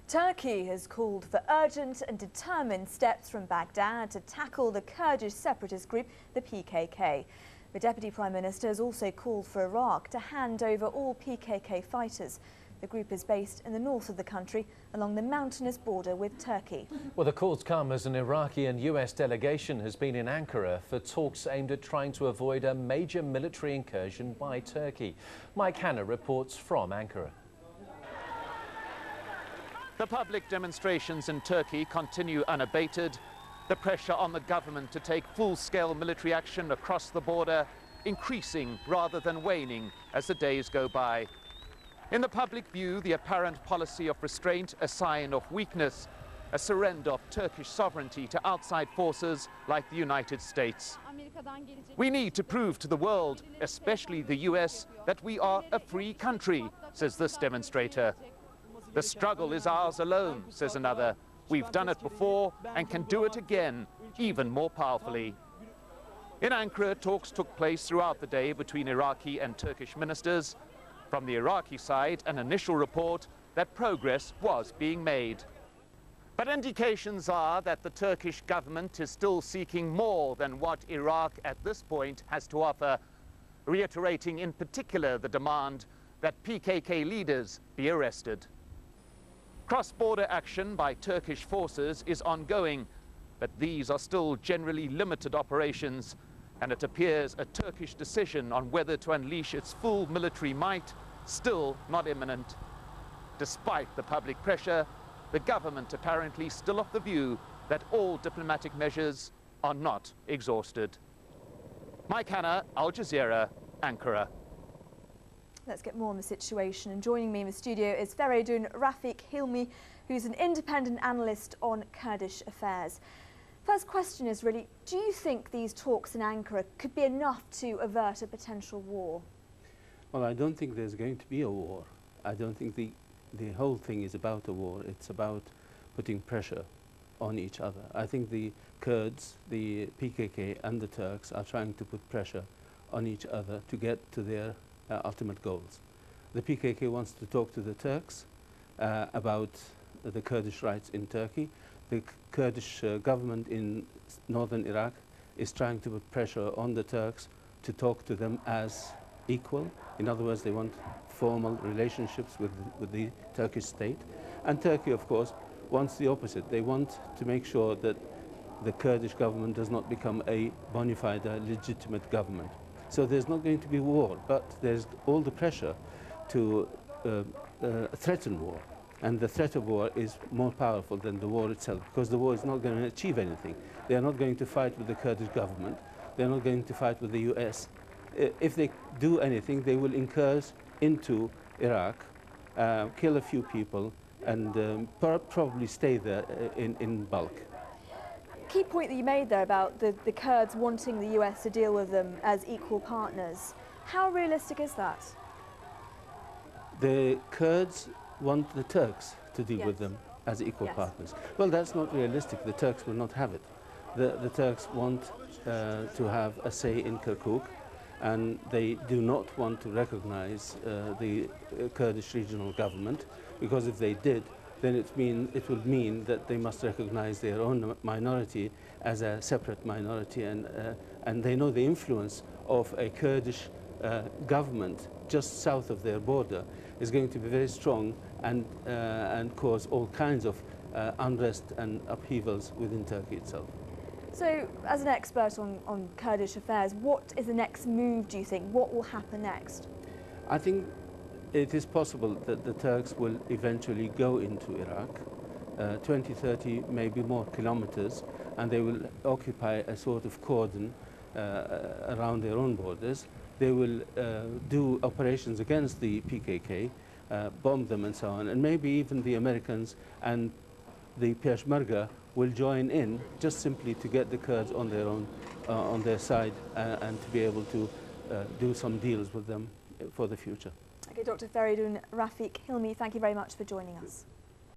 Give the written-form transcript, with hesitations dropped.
Turkey has called for urgent and determined steps from Baghdad to tackle the Kurdish separatist group, the PKK. The Deputy Prime Minister has also called for Iraq to hand over all PKK fighters. The group is based in the north of the country, along the mountainous border with Turkey. Well, the calls come as an Iraqi and US delegation has been in Ankara for talks aimed at trying to avoid a major military incursion by Turkey. Hanna reports from Ankara. The public demonstrations in Turkey continue unabated. The pressure on the government to take full-scale military action across the border increasing rather than waning as the days go by. In the public view, the apparent policy of restraint a sign of weakness, a surrender of Turkish sovereignty to outside forces like the United States. We need to prove to the world, especially the US, that we are a free country, says this demonstrator. The struggle is ours alone, says another. We've done it before and can do it again, even more powerfully. In Ankara, talks took place throughout the day between Iraqi and Turkish ministers. From the Iraqi side, an initial report that progress was being made. But indications are that the Turkish government is still seeking more than what Iraq at this point has to offer, reiterating in particular the demand that PKK leaders be arrested. Cross-border action by Turkish forces is ongoing, but these are still generally limited operations, and it appears a Turkish decision on whether to unleash its full military might still not imminent. Despite the public pressure, the government apparently still of the view that all diplomatic measures are not exhausted. Hanna, Al-Jazeera, Ankara. Let's get more on the situation, and joining me in the studio is Fereydun Rafiqu Hilmi, who's an independent analyst on Kurdish affairs. First question is really, do you think these talks in Ankara could be enough to avert a potential war? Well, I don't think there's going to be a war. I don't think the whole thing is about a war. It's about putting pressure on each other. I think the Kurds, the PKK and the Turks are trying to put pressure on each other to get to their ultimate goals. The PKK wants to talk to the Turks about the Kurdish rights in Turkey. The Kurdish government in northern Iraq is trying to put pressure on the Turks to talk to them as equal. In other words, they want formal relationships with the Turkish state. And Turkey, of course, wants the opposite. They want to make sure that the Kurdish government does not become a bona fide, legitimate government. So there's not going to be war, but there's all the pressure to threaten war. And the threat of war is more powerful than the war itself, because the war is not going to achieve anything. They are not going to fight with the Kurdish government. They're not going to fight with the US. If they do anything, they will incur into Iraq, kill a few people, and probably stay there in bulk. Key point that you made there about the Kurds wanting the US to deal with them as equal partners. How realistic is that? The Kurds want the Turks to deal with them as equal partners. Well, that's not realistic. The Turks will not have it. The Turks want to have a say in Kirkuk, and they do not want to recognize the Kurdish regional government, because if they did, then it would mean that they must recognize their own minority as a separate minority, and they know the influence of a Kurdish government just south of their border is going to be very strong and cause all kinds of unrest and upheavals within Turkey itself. So, as an expert on Kurdish affairs, what is the next move, do you think? What will happen next? I think it is possible that the Turks will eventually go into Iraq, 20, 30, maybe more kilometers, and they will occupy a sort of cordon around their own borders. They will do operations against the PKK, bomb them and so on, and maybe even the Americans and the Peshmerga will join in just simply to get the Kurds on their own, on their side, and to be able to do some deals with them for the future. Okay, Dr. Fereydun Rafiqu Hilmi, thank you very much for joining us.